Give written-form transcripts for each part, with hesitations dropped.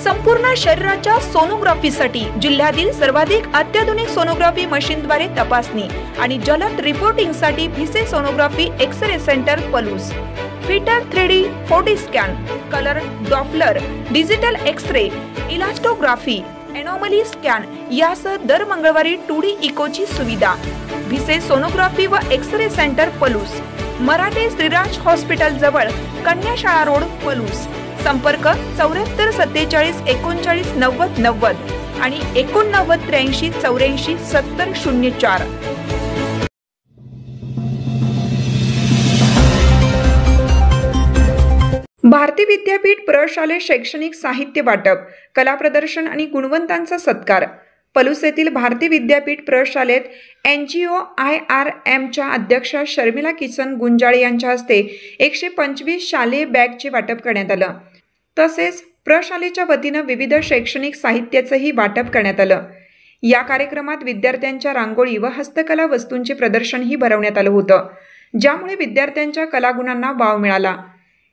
संपूर्ण शरीराच्या सोनोग्राफीसाठी जिल्ह्यातील सर्वाधिक अत्याधुनिक सोनोग्राफी मशीनद्वारे तपासणी आणि जलद रिपोर्टिंगसाठी Bhise sonography X-ray centre Palus, फिटर 3D 4D scan, colour Doppler, digital X-ray, elastography, anomaly scan यासह दर मंगळवारी 2D इकोची सुविधा. भिसे सोनोग्राफी व X-ray centre Palus, Marathe Shriraj hospital जवळ, कन्याशाळा रोड पलूस. संपर्क 74 47 39 90 90 आणि 89 83 84 70 04. भारती विद्यापीठ प्रशालेय शैक्षणिक साहित्य वाटप, कला प्रदर्शन आणि गुणवंतांचा सत्कार. पलूस येथील भारती विद्यापीठ प्रशालेत NGO IRMच्या अध्यक्षा शर्मिला किसन गुंजाळे यांच्या हस्ते 125 शालेय बॅगचे वाटप करण्यात आलं. तसेच प्रशालेच्या वतीनं विविध शैक्षणिक साहित्याचंही वाटप करण्यात आलं. या कार्यक्रमात विद्यार्थ्यांच्या रांगोळी व हस्तकला वस्तूंचे प्रदर्शनही भरवण्यात आलं होतं, ज्यामुळे विद्यार्थ्यांच्या कलागुणांना वाव मिळाला.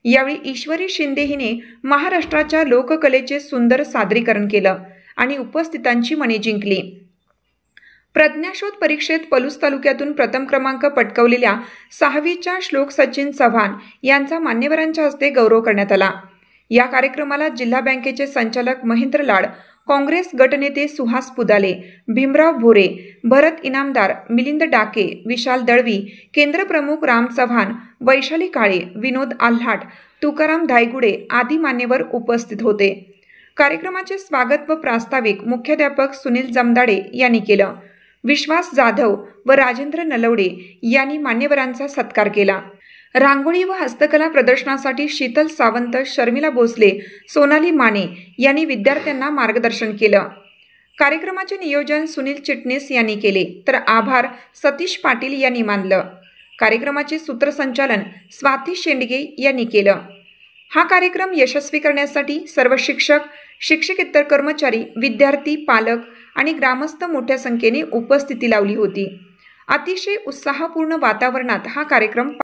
यावेळी ईश्वरी शिंदे हिने महाराष्ट्राच्या लोककलेचे सुंदर सादरीकरण केलं आणि उपस्थितांची मने जिंकली. प्रज्ञाशोध परीक्षेत पलूस तालुक्यातून प्रथम क्रमांक पटकावलेल्या 6वीच्या श्लोक सचिन चव्हाण यांचा मान्यवरांच्या हस्ते गौरव करण्यात आला. या कार्यक्रमाला जिल्हा बँकेचे संचालक महेंद्र लाड, काँग्रेस गटनेते सुहास पुदाले, भीमराव भोरे, भरत इनामदार, मिलिंद डाके, विशाल दळवी, केंद्र प्रमुख राम चव्हाण, वैशाली काळे, विनोद आल्हाट, तुकाराम धायगुडे आदी मान्यवर उपस्थित होते. कार्यक्रमाचे स्वागत व प्रास्ताविक मुख्याध्यापक सुनील जमदाडे यांनी केलं. विश्वास जाधव व राजेंद्र नलवडे यांनी मान्यवरांचा सत्कार केला. रांगोळी व हस्तकला प्रदर्शनासाठी शीतल सावंत, शर्मिला भोसले, सोनाली माने यांनी विद्यार्थ्यांना मार्गदर्शन केलं. कार्यक्रमाचे नियोजन सुनील चिटणीस यांनी केले, तर आभार सतीश पाटील यांनी मानलं. कार्यक्रमाचे सूत्रसंचालन स्वाती शेंडगे यांनी केलं. हा कार्यक्रम यशस्वी करण्यासाठी सर्व शिक्षक, शिक्षकेतर कर्मचारी, विद्यार्थी, पालक आणि ग्रामस्थ मोठ्या संख्येने उपस्थिती लावली होती. अतिशय उत्साहपूर्ण वातावरणात हा कार्यक्रम